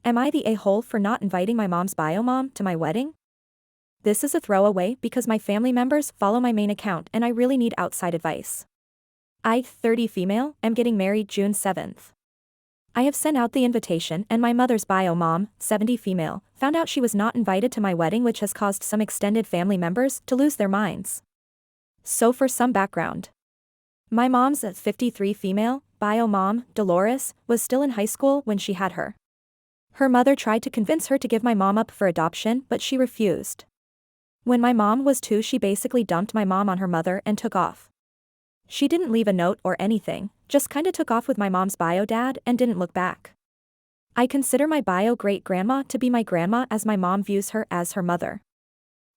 Am I the a-hole for not inviting my mom's bio mom to my wedding? This is a throwaway because my family members follow my main account and I really need outside advice. I, 30 female, am getting married June 7th. I have sent out the invitation and my mother's bio mom, 70 female, found out she was not invited to my wedding, which has caused some extended family members to lose their minds. So for some background. My mom's 53 female, bio mom, Dolores, was still in high school when she had her. Her mother tried to convince her to give my mom up for adoption, but she refused. When my mom was 2, she basically dumped my mom on her mother and took off. She didn't leave a note or anything, just kinda took off with my mom's bio dad and didn't look back. I consider my bio great-grandma to be my grandma as my mom views her as her mother.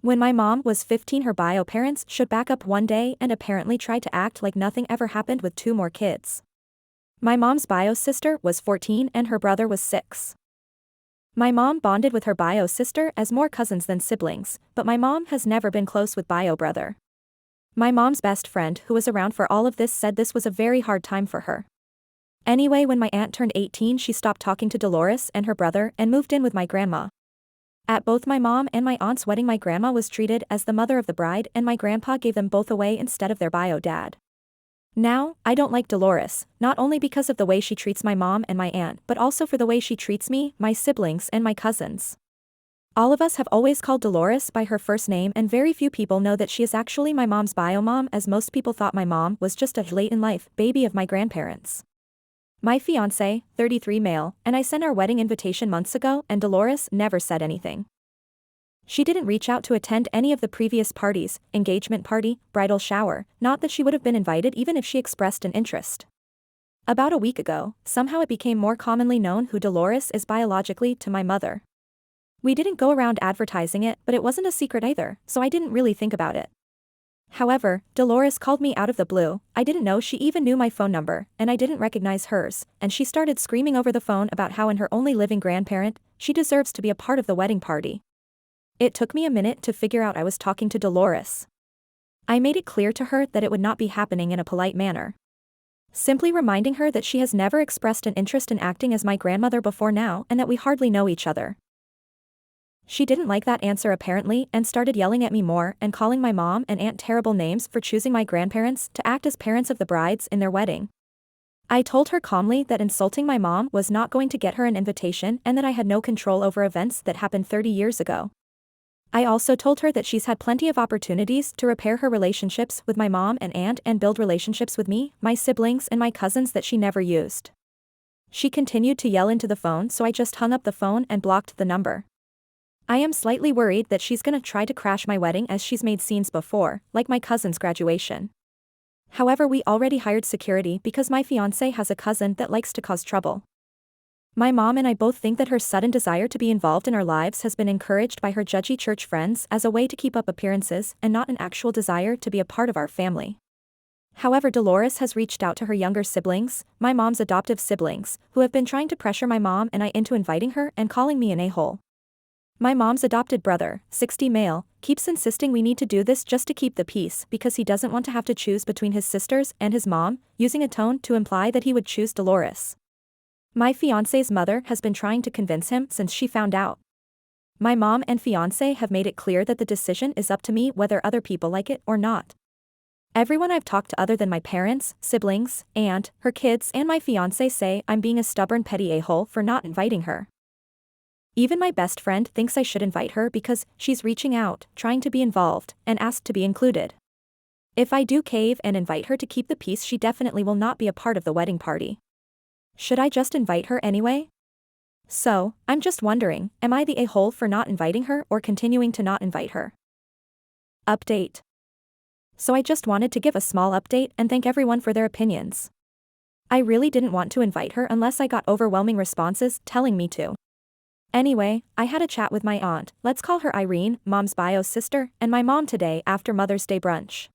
When my mom was 15, her bio parents showed back up one day and apparently tried to act like nothing ever happened with 2 more kids. My mom's bio sister was 14 and her brother was 6. My mom bonded with her bio sister as more cousins than siblings, but my mom has never been close with bio brother. My mom's best friend, who was around for all of this, said this was a very hard time for her. Anyway, when my aunt turned 18, she stopped talking to Dolores and her brother and moved in with my grandma. At both my mom and my aunt's wedding, my grandma was treated as the mother of the bride and my grandpa gave them both away instead of their bio dad. Now, I don't like Dolores, not only because of the way she treats my mom and my aunt, but also for the way she treats me, my siblings, and my cousins. All of us have always called Dolores by her first name, and very few people know that she is actually my mom's bio mom, as most people thought my mom was just a late-in-life baby of my grandparents. My fiancé, 33 male, and I sent our wedding invitation months ago, and Dolores never said anything. She didn't reach out to attend any of the previous parties, engagement party, bridal shower, not that she would have been invited even if she expressed an interest. About a week ago, somehow it became more commonly known who Dolores is biologically to my mother. We didn't go around advertising it, but it wasn't a secret either, so I didn't really think about it. However, Dolores called me out of the blue. I didn't know she even knew my phone number, and I didn't recognize hers, and she started screaming over the phone about how, in her only living grandparent, she deserves to be a part of the wedding party. It took me a minute to figure out I was talking to Dolores. I made it clear to her that it would not be happening in a polite manner. Simply reminding her that she has never expressed an interest in acting as my grandmother before now and that we hardly know each other. She didn't like that answer apparently and started yelling at me more and calling my mom and aunt terrible names for choosing my grandparents to act as parents of the brides in their wedding. I told her calmly that insulting my mom was not going to get her an invitation and that I had no control over events that happened 30 years ago. I also told her that she's had plenty of opportunities to repair her relationships with my mom and aunt and build relationships with me, my siblings, and my cousins that she never used. She continued to yell into the phone, so I just hung up the phone and blocked the number. I am slightly worried that she's gonna try to crash my wedding, as she's made scenes before, like my cousin's graduation. However, we already hired security because my fiancé has a cousin that likes to cause trouble. My mom and I both think that her sudden desire to be involved in our lives has been encouraged by her judgy church friends as a way to keep up appearances and not an actual desire to be a part of our family. However, Dolores has reached out to her younger siblings, my mom's adoptive siblings, who have been trying to pressure my mom and I into inviting her and calling me an a-hole. My mom's adopted brother, 60 male, keeps insisting we need to do this just to keep the peace because he doesn't want to have to choose between his sisters and his mom, using a tone to imply that he would choose Dolores. My fiancé's mother has been trying to convince him since she found out. My mom and fiancé have made it clear that the decision is up to me whether other people like it or not. Everyone I've talked to other than my parents, siblings, aunt, her kids, and my fiancé say I'm being a stubborn petty a-hole for not inviting her. Even my best friend thinks I should invite her because she's reaching out, trying to be involved, and asked to be included. If I do cave and invite her to keep the peace, she definitely will not be a part of the wedding party. Should I just invite her anyway? So, I'm just wondering, am I the a-hole for not inviting her or continuing to not invite her? Update. So I just wanted to give a small update and thank everyone for their opinions. I really didn't want to invite her unless I got overwhelming responses telling me to. Anyway, I had a chat with my aunt, let's call her Irene, mom's bio sister, and my mom today after Mother's Day brunch.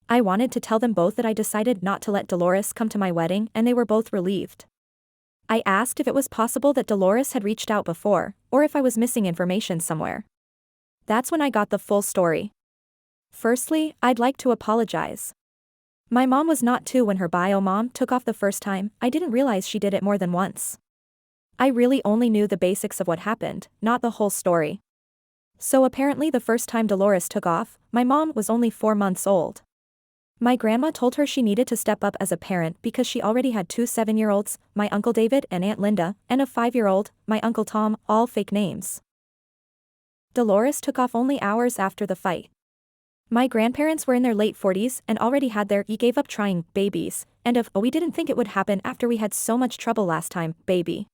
I wanted to tell them both that I decided not to let Dolores come to my wedding, and they were both relieved. I asked if it was possible that Dolores had reached out before, or if I was missing information somewhere. That's when I got the full story. Firstly, I'd like to apologize. My mom was not 2 when her bio mom took off the first time. I didn't realize she did it more than once. I really only knew the basics of what happened, not the whole story. So apparently the first time Dolores took off, my mom was only 4 months old. My grandma told her she needed to step up as a parent because she already had 2 7-year-olds, my Uncle David and Aunt Linda, and a 5-year-old, my Uncle Tom, all fake names. Dolores took off only hours after the fight. My grandparents were in their late 40s and already had their "you gave up trying" babies, and of "oh, we didn't think it would happen after we had so much trouble last time" baby.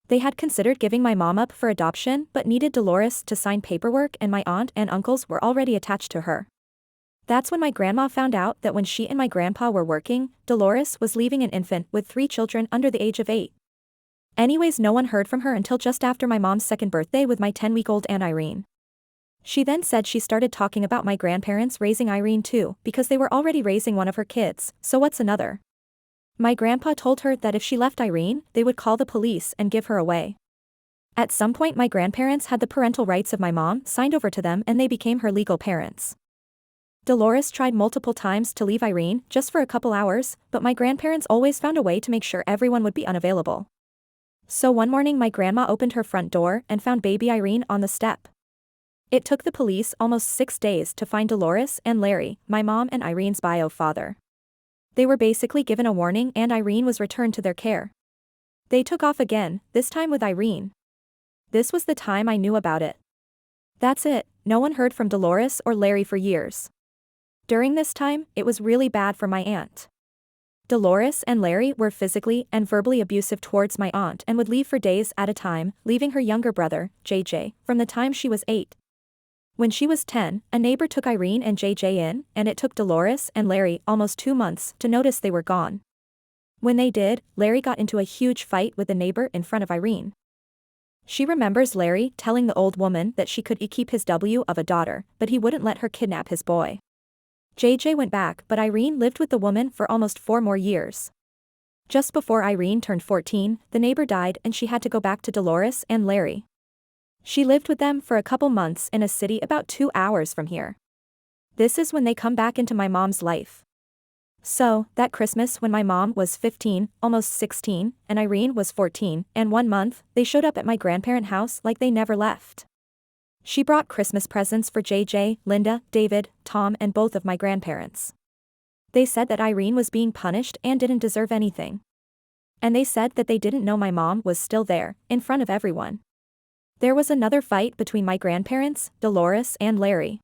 They had considered giving my mom up for adoption but needed Dolores to sign paperwork, and my aunt and uncles were already attached to her. That's when my grandma found out that when she and my grandpa were working, Dolores was leaving an infant with 3 children under the age of 8. Anyways, no one heard from her until just after my mom's 2nd birthday with my 10-week-old Aunt Irene. She then said she started talking about my grandparents raising Irene too, because they were already raising one of her kids, so what's another? My grandpa told her that if she left Irene, they would call the police and give her away. At some point my grandparents had the parental rights of my mom signed over to them and they became her legal parents. Dolores tried multiple times to leave Irene just for a couple hours, but my grandparents always found a way to make sure everyone would be unavailable. So one morning my grandma opened her front door and found baby Irene on the step. It took the police almost 6 days to find Dolores and Larry, my mom and Irene's bio father. They were basically given a warning and Irene was returned to their care. They took off again, this time with Irene. This was the time I knew about it. That's it, no one heard from Dolores or Larry for years. During this time, it was really bad for my aunt. Dolores and Larry were physically and verbally abusive towards my aunt and would leave for days at a time, leaving her younger brother, JJ, from the time she was 8. When she was 10, a neighbor took Irene and JJ in, and it took Dolores and Larry almost 2 months to notice they were gone. When they did, Larry got into a huge fight with the neighbor in front of Irene. She remembers Larry telling the old woman that she could keep his W of a daughter, but he wouldn't let her kidnap his boy. JJ went back, but Irene lived with the woman for almost 4 more years. Just before Irene turned 14, the neighbor died and she had to go back to Dolores and Larry. She lived with them for a couple months in a city about 2 hours from here. This is when they come back into my mom's life. So, that Christmas when my mom was 15, almost 16, and Irene was 14, and 1 month, they showed up at my grandparent house like they never left. She brought Christmas presents for JJ, Linda, David, Tom and both of my grandparents. They said that Irene was being punished and didn't deserve anything. And they said that they didn't know my mom was still there, in front of everyone. There was another fight between my grandparents, Dolores and Larry.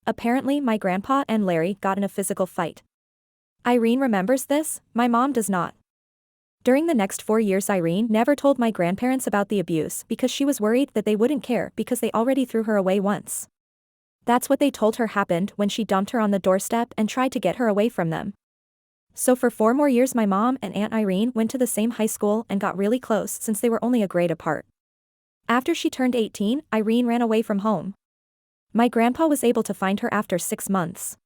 Apparently my grandpa and Larry got in a physical fight. Irene remembers this, my mom does not. During the next 4 years Irene never told my grandparents about the abuse because she was worried that they wouldn't care because they already threw her away once. That's what they told her happened when she dumped her on the doorstep and tried to get her away from them. So for 4 more years my mom and Aunt Irene went to the same high school and got really close since they were only a grade apart. After she turned 18, Irene ran away from home. My grandpa was able to find her after 6 months.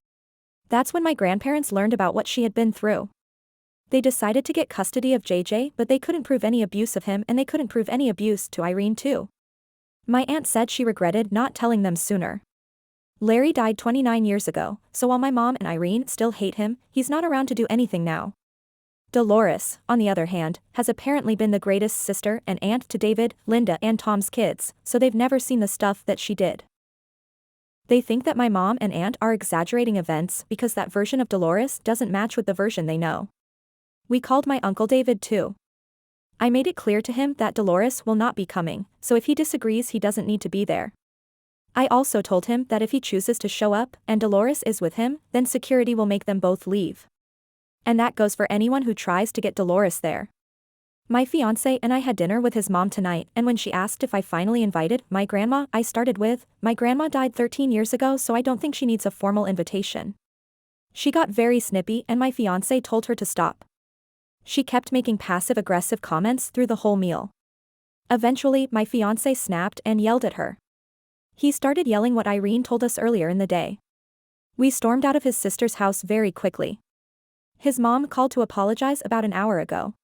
That's when my grandparents learned about what she had been through. They decided to get custody of JJ, but they couldn't prove any abuse of him and they couldn't prove any abuse to Irene too. My aunt said she regretted not telling them sooner. Larry died 29 years ago, so while my mom and Irene still hate him, he's not around to do anything now. Dolores, on the other hand, has apparently been the greatest sister and aunt to David, Linda and Tom's kids, so they've never seen the stuff that she did. They think that my mom and aunt are exaggerating events because that version of Dolores doesn't match with the version they know. We called my Uncle David too. I made it clear to him that Dolores will not be coming, so if he disagrees he doesn't need to be there. I also told him that if he chooses to show up and Dolores is with him, then security will make them both leave. And that goes for anyone who tries to get Dolores there. My fiancé and I had dinner with his mom tonight, and when she asked if I finally invited my grandma, I started with, my grandma died 13 years ago, so I don't think she needs a formal invitation. She got very snippy and my fiancé told her to stop. She kept making passive-aggressive comments through the whole meal. Eventually, my fiancé snapped and yelled at her. He started yelling what Irene told us earlier in the day. We stormed out of his sister's house very quickly. His mom called to apologize about an hour ago.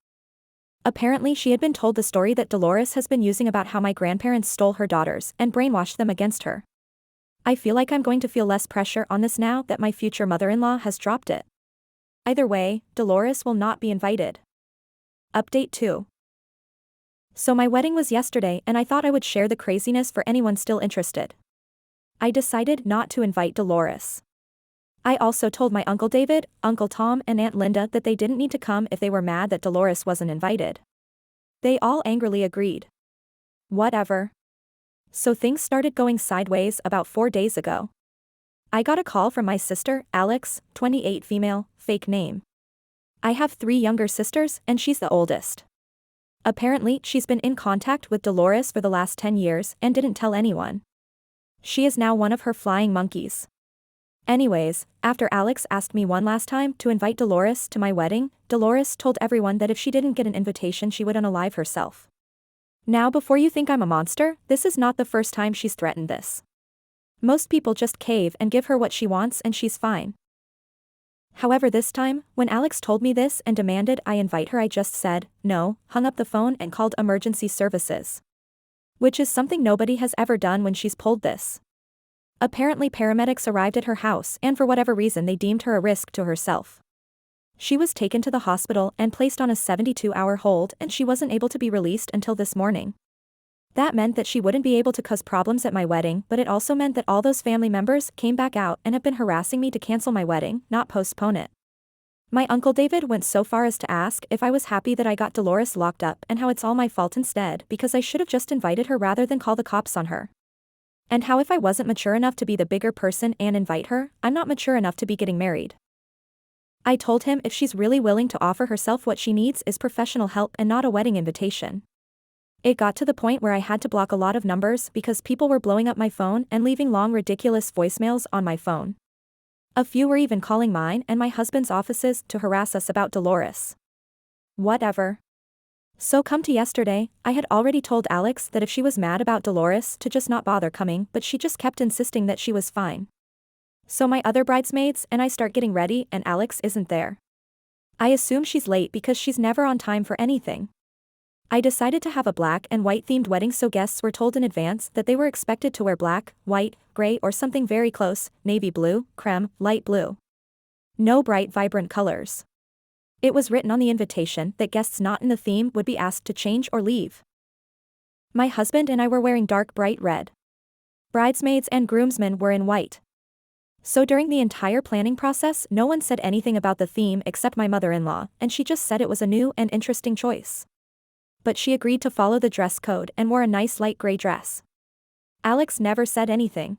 Apparently she had been told the story that Dolores has been using about how my grandparents stole her daughters and brainwashed them against her. I feel like I'm going to feel less pressure on this now that my future mother-in-law has dropped it. Either way, Dolores will not be invited. Update 2. So my wedding was yesterday and I thought I would share the craziness for anyone still interested. I decided not to invite Dolores. I also told my Uncle David, Uncle Tom and Aunt Linda that they didn't need to come if they were mad that Dolores wasn't invited. They all angrily agreed. Whatever. So things started going sideways about 4 days ago. I got a call from my sister, Alex, 28 female, fake name. I have 3 younger sisters and she's the oldest. Apparently, she's been in contact with Dolores for the last 10 years and didn't tell anyone. She is now one of her flying monkeys. Anyways, after Alex asked me one last time to invite Dolores to my wedding, Dolores told everyone that if she didn't get an invitation she would unalive herself. Now before you think I'm a monster, this is not the first time she's threatened this. Most people just cave and give her what she wants and she's fine. However this time, when Alex told me this and demanded I invite her I just said, no, hung up the phone and called emergency services. Which is something nobody has ever done when she's pulled this. Apparently paramedics arrived at her house and for whatever reason they deemed her a risk to herself. She was taken to the hospital and placed on a 72-hour hold and she wasn't able to be released until this morning. That meant that she wouldn't be able to cause problems at my wedding, but it also meant that all those family members came back out and have been harassing me to cancel my wedding, not postpone it. My Uncle David went so far as to ask if I was happy that I got Dolores locked up and how it's all my fault instead because I should have just invited her rather than call the cops on her. And how if I wasn't mature enough to be the bigger person and invite her, I'm not mature enough to be getting married. I told him if she's really willing to offer herself what she needs is professional help and not a wedding invitation. It got to the point where I had to block a lot of numbers because people were blowing up my phone and leaving long ridiculous voicemails on my phone. A few were even calling mine and my husband's offices to harass us about Dolores. Whatever. So come to yesterday, I had already told Alex that if she was mad about Dolores to just not bother coming, but she just kept insisting that she was fine. So my other bridesmaids and I start getting ready and Alex isn't there. I assume she's late because she's never on time for anything. I decided to have a black and white themed wedding so guests were told in advance that they were expected to wear black, white, gray or something very close, navy blue, creme, light blue. No bright vibrant colors. It was written on the invitation that guests not in the theme would be asked to change or leave. My husband and I were wearing dark bright red. Bridesmaids and groomsmen were in white. So during the entire planning process no one said anything about the theme except my mother-in-law, and she just said it was a new and interesting choice. But she agreed to follow the dress code and wore a nice light gray dress. Alex never said anything.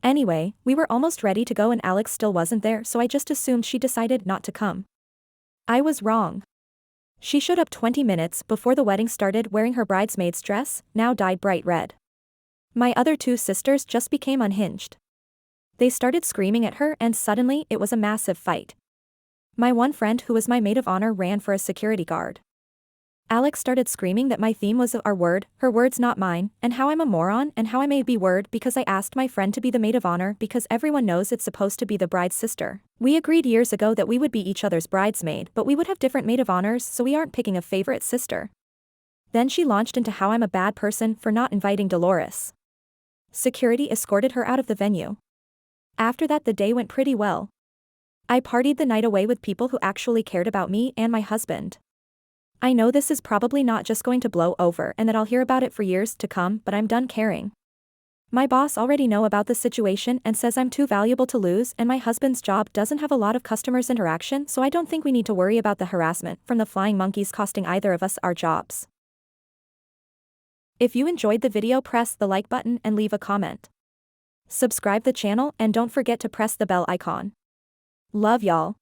Anyway, we were almost ready to go and Alex still wasn't there so I just assumed she decided not to come. I was wrong. She showed up 20 minutes before the wedding started wearing her bridesmaid's dress, now dyed bright red. My other 2 sisters just became unhinged. They started screaming at her and suddenly it was a massive fight. My one friend who was my maid of honor ran for a security guard. Alex started screaming that my theme was our word, her words not mine, and how I'm a moron and how I may be word because I asked my friend to be the maid of honor because everyone knows it's supposed to be the bride's sister. We agreed years ago that we would be each other's bridesmaid but we would have different maid of honors so we aren't picking a favorite sister. Then she launched into how I'm a bad person for not inviting Dolores. Security escorted her out of the venue. After that the day went pretty well. I partied the night away with people who actually cared about me and my husband. I know this is probably not just going to blow over and that I'll hear about it for years to come, but I'm done caring. My boss already know about the situation and says I'm too valuable to lose and my husband's job doesn't have a lot of customers interaction so I don't think we need to worry about the harassment from the flying monkeys costing either of us our jobs. If you enjoyed the video press the like button and leave a comment. Subscribe the channel and don't forget to press the bell icon. Love y'all.